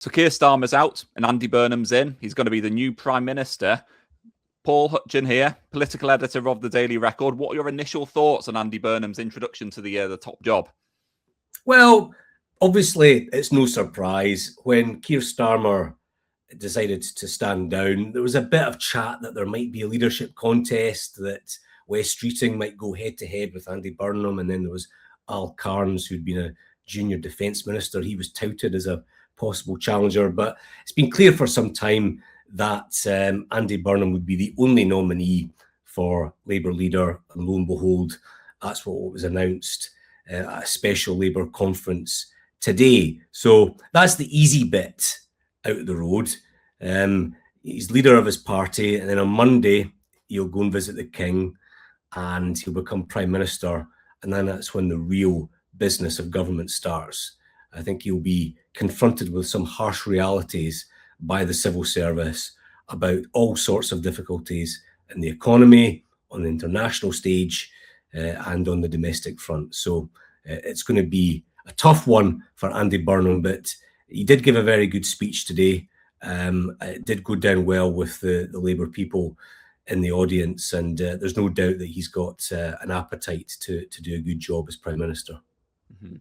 So Keir Starmer's out and Andy Burnham's in. He's going to be the new Prime Minister. Paul Hutcheon here, political editor of the Daily Record. What are your initial thoughts on Andy Burnham's introduction to the top job? Well, obviously, it's no surprise when Keir Starmer decided to stand down. There was a bit of chat that there might be a leadership contest, that West Streeting might go head-to-head with Andy Burnham, and then there was Al Cairns, who'd been a junior defence minister. He was touted as a possible challenger, but it's been clear for some time that Andy Burnham would be the only nominee for Labour leader, and lo and behold, that's what was announced at a special Labour conference today. So that's the easy bit out of the road. He's leader of his party, and then on Monday he'll go and visit the King and he'll become Prime Minister, and then that's when the real business of government starts. I think he'll be confronted with some harsh realities by the civil service about all sorts of difficulties in the economy, on the international stage, and on the domestic front. So it's going to be a tough one for Andy Burnham, but he did give a very good speech today. It did go down well with the Labour people in the audience, and there's no doubt that he's got an appetite to do a good job as Prime Minister. Mm-hmm.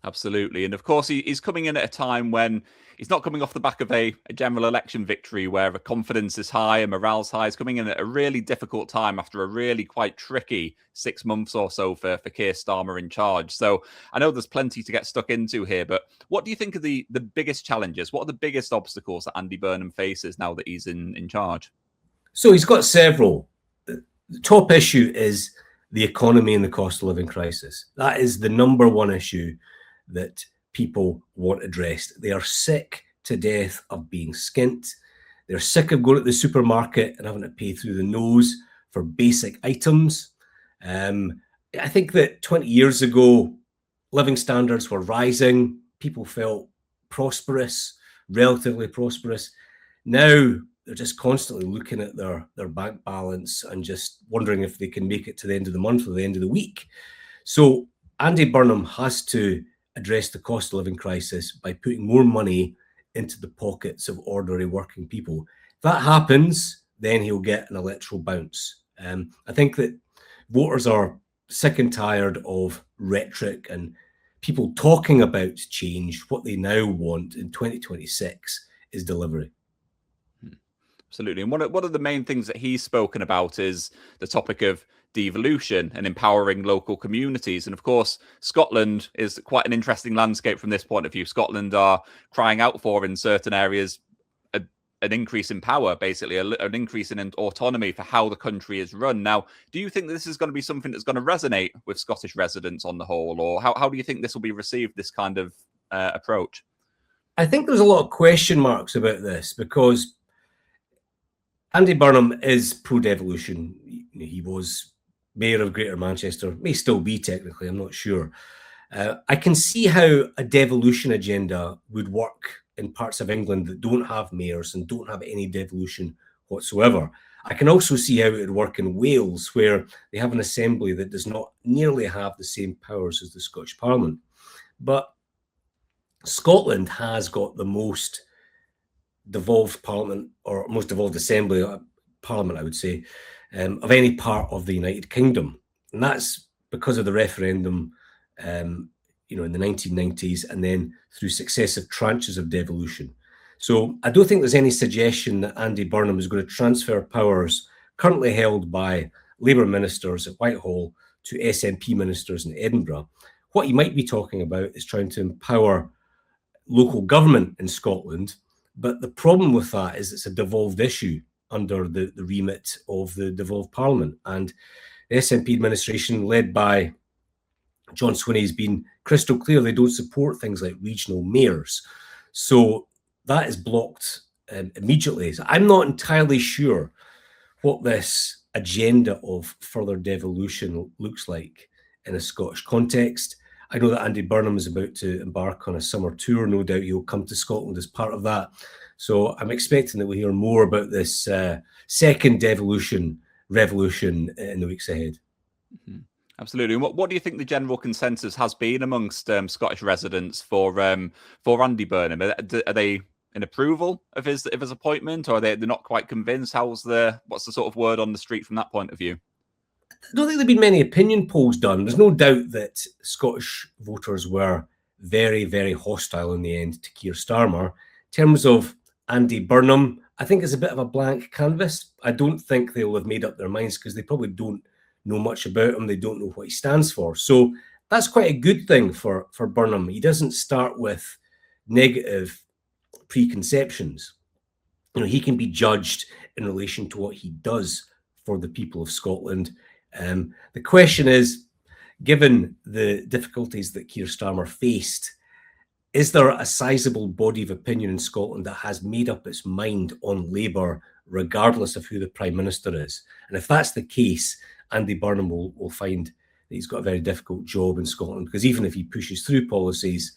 Absolutely. And of course, he's coming in at a time when he's not coming off the back of a general election victory where the confidence is high and morale's high. He's coming in at a really difficult time after a really quite tricky 6 months or so for Keir Starmer in charge. So I know there's plenty to get stuck into here, but what do you think are the biggest challenges? What are the biggest obstacles that Andy Burnham faces now that he's in charge? So he's got several. The top issue is the economy and the cost of living crisis. That is the number one issue that people want addressed. They are sick to death of being skint. They're sick of going to the supermarket and having to pay through the nose for basic items. I think that 20 years ago, living standards were rising. People felt prosperous, relatively prosperous. Now they're just constantly looking at their bank balance and just wondering if they can make it to the end of the month or the end of the week. So Andy Burnham has to address the cost of living crisis by putting more money into the pockets of ordinary working people. If that happens, then he'll get an electoral bounce. I think that voters are sick and tired of rhetoric and people talking about change. What they now want in 2026 is delivery. Absolutely. And one of the main things that he's spoken about is the topic of devolution and empowering local communities. And of course, Scotland is quite an interesting landscape from this point of view. Scotland are crying out for, in certain areas, an increase in power, basically, an increase in autonomy for how the country is run. Now, do you think this is going to be something that's going to resonate with Scottish residents on the whole? Or how do you think this will be received, this kind of approach? I think there's a lot of question marks about this because Andy Burnham is pro-devolution. He was Mayor of Greater Manchester, may still be technically, I'm not sure. I can see how a devolution agenda would work in parts of England that don't have mayors and don't have any devolution whatsoever. I can also see how it would work in Wales, where they have an assembly that does not nearly have the same powers as the Scottish Parliament. But Scotland has got the most devolved parliament, or most devolved assembly, parliament, I would say, of any part of the United Kingdom. And that's because of the referendum, in the 1990s, and then through successive tranches of devolution. So I don't think there's any suggestion that Andy Burnham is going to transfer powers currently held by Labour ministers at Whitehall to SNP ministers in Edinburgh. What he might be talking about is trying to empower local government in Scotland. But the problem with that is it's a devolved issue under the remit of the devolved parliament. And the SNP administration, led by John Swinney, has been crystal clear they don't support things like regional mayors. So that is blocked immediately. So I'm not entirely sure what this agenda of further devolution looks like in a Scottish context. I know that Andy Burnham is about to embark on a summer tour. No doubt he'll come to Scotland as part of that. So I'm expecting that we'll hear more about this second devolution revolution in the weeks ahead. Mm-hmm. Absolutely. And what do you think the general consensus has been amongst Scottish residents for Andy Burnham? Are they in approval of his appointment, or they're not quite convinced? What's the sort of word on the street from that point of view? I don't think there've been many opinion polls done. There's no doubt that Scottish voters were very, very hostile in the end to Keir Starmer. In terms of Andy Burnham, I think it's a bit of a blank canvas. I don't think they'll have made up their minds because they probably don't know much about him. They don't know what he stands for. So that's quite a good thing for Burnham. He doesn't start with negative preconceptions. He can be judged in relation to what he does for the people of Scotland. The question is, given the difficulties that Keir Starmer faced, is there a sizable body of opinion in Scotland that has made up its mind on Labour, regardless of who the Prime Minister is? And if that's the case, Andy Burnham will find that he's got a very difficult job in Scotland, because even if he pushes through policies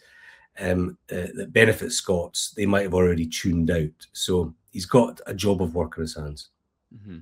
that benefit Scots, they might have already tuned out. So he's got a job of work in his hands. Mm-hmm.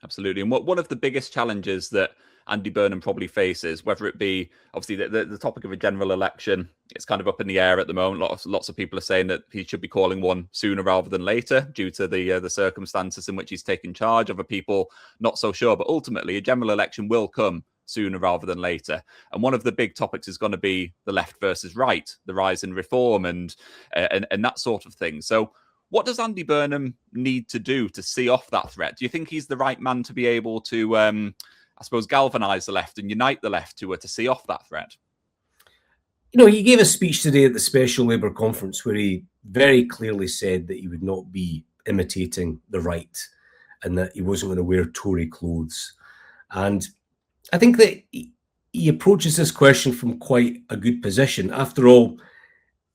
Absolutely. And one of the biggest challenges that Andy Burnham probably faces, whether it be obviously the topic of a general election, it's kind of up in the air at the moment. Lots of people are saying that he should be calling one sooner rather than later due to the circumstances in which he's taking charge. Other people not so sure, but ultimately a general election will come sooner rather than later. And one of the big topics is going to be the left versus right, the rise in reform and that sort of thing. So what does Andy Burnham need to do to see off that threat? Do you think he's the right man to be able to, I suppose, galvanise the left and unite the left to see off that threat? He gave a speech today at the Special Labour Conference where he very clearly said that he would not be imitating the right and that he wasn't going to wear Tory clothes. And I think that he approaches this question from quite a good position. After all,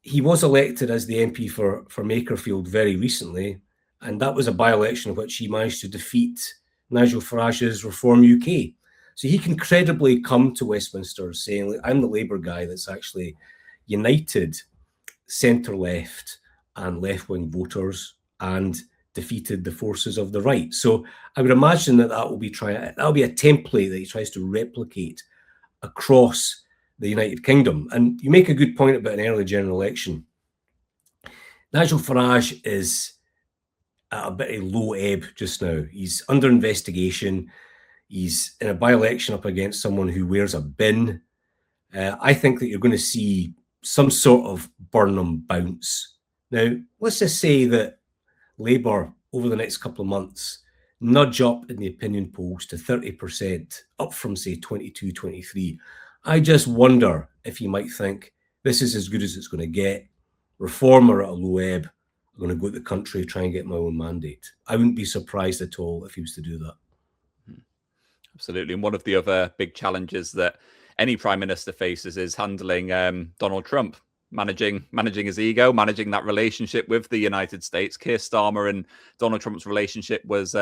he was elected as the MP for Makerfield very recently, and that was a by-election in which he managed to defeat Nigel Farage's Reform UK. So he can credibly come to Westminster saying, I'm the Labour guy that's actually united centre-left and left-wing voters and defeated the forces of the right. So I would imagine that will be a template that he tries to replicate across the United Kingdom. And you make a good point about an early general election. Nigel Farage is at a very low ebb just now. He's under investigation. He's in a by-election up against someone who wears a bin. I think that you're going to see some sort of Burnham bounce. Now, let's just say that Labour, over the next couple of months, nudge up in the opinion polls to 30%, up from, say, 22, 23. I just wonder if you might think this is as good as it's going to get. Reform are at a low ebb. I'm going to go to the country, try and get my own mandate. I wouldn't be surprised at all if he was to do that. Absolutely. And one of the other big challenges that any prime minister faces is handling Donald Trump, managing his ego, managing that relationship with the United States. Keir Starmer and Donald Trump's relationship was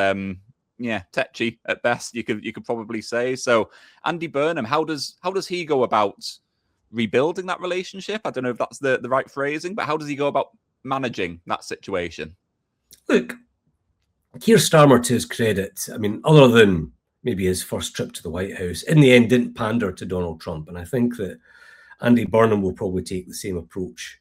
tetchy at best, you could probably say. So Andy Burnham, how does he go about rebuilding that relationship? I don't know if that's the right phrasing, but how does he go about managing that situation? Look, Keir Starmer, to his credit, I mean, other than maybe his first trip to the White House, in the end didn't pander to Donald Trump. And I think that Andy Burnham will probably take the same approach.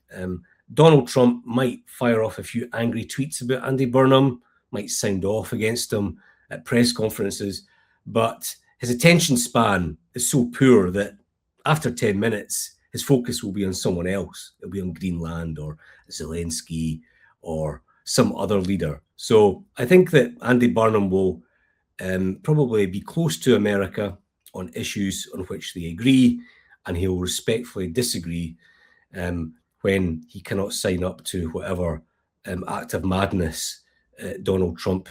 Donald Trump might fire off a few angry tweets about Andy Burnham, might sound off against him at press conferences, but his attention span is so poor that after 10 minutes, his focus will be on someone else. It'll be on Greenland or Zelensky or some other leader. So I think that Andy Burnham will probably be close to America on issues on which they agree, and he'll respectfully disagree when he cannot sign up to whatever act of madness Donald Trump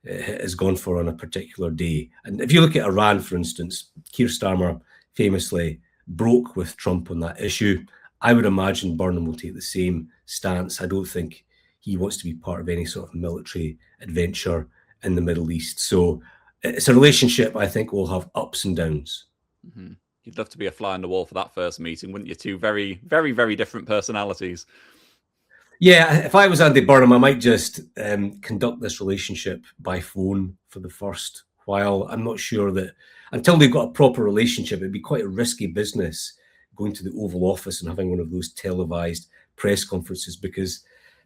has gone for on a particular day. And if you look at Iran, for instance, Keir Starmer famously broke with Trump on that issue. I would imagine Burnham will take the same stance. I don't think he wants to be part of any sort of military adventure in the Middle East. So it's a relationship I think will have ups and downs. Mm-hmm. You'd love to be a fly on the wall for that first meeting, wouldn't you? Two very, very, very different personalities. Yeah, if I was Andy Burnham, I might just conduct this relationship by phone for the first while. I'm not sure that until they've got a proper relationship, it'd be quite a risky business going to the Oval Office and having one of those televised press conferences, because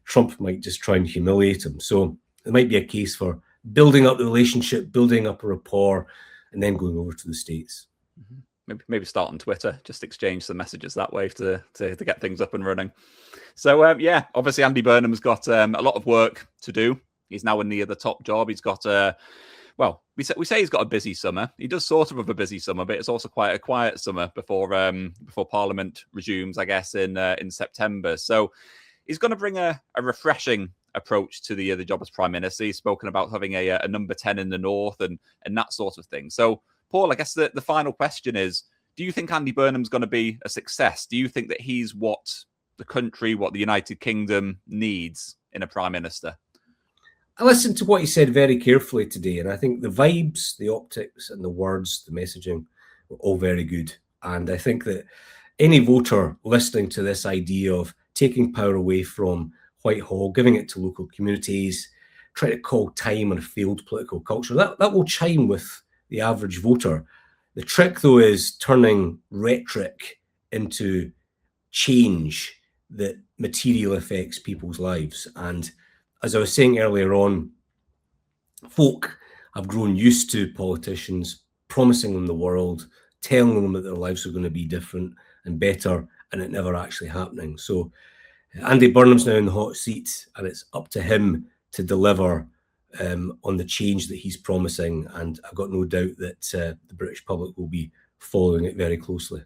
Trump might just try and humiliate him. So there might be a case for building up the relationship, building up a rapport, and then going over to the States. Maybe start on Twitter, just exchange some messages that way to get things up and running. So yeah, obviously Andy Burnham's got a lot of work to do. He's now in the top job. He's got well, we say he's got a busy summer. He does sort of have a busy summer, but it's also quite a quiet summer before Parliament resumes, I guess, in September. So he's going to bring a refreshing approach to the job as Prime Minister. He's spoken about having a number 10 in the north and that sort of thing. So, Paul, I guess the final question is, do you think Andy Burnham's going to be a success? Do you think that he's what the country, what the United Kingdom needs in a Prime Minister? I listened to what he said very carefully today, and I think the vibes, the optics, and the words, the messaging were all very good. And I think that any voter listening to this idea of taking power away from Whitehall, giving it to local communities, trying to call time on a failed political culture, that will chime with the average voter. The trick, though, is turning rhetoric into change that materially affects people's lives. And as I was saying earlier on, folk have grown used to politicians promising them the world, telling them that their lives are going to be different and better, and it never actually happening. So Andy Burnham's now in the hot seat, and it's up to him to deliver on the change that he's promising. And I've got no doubt that the British public will be following it very closely.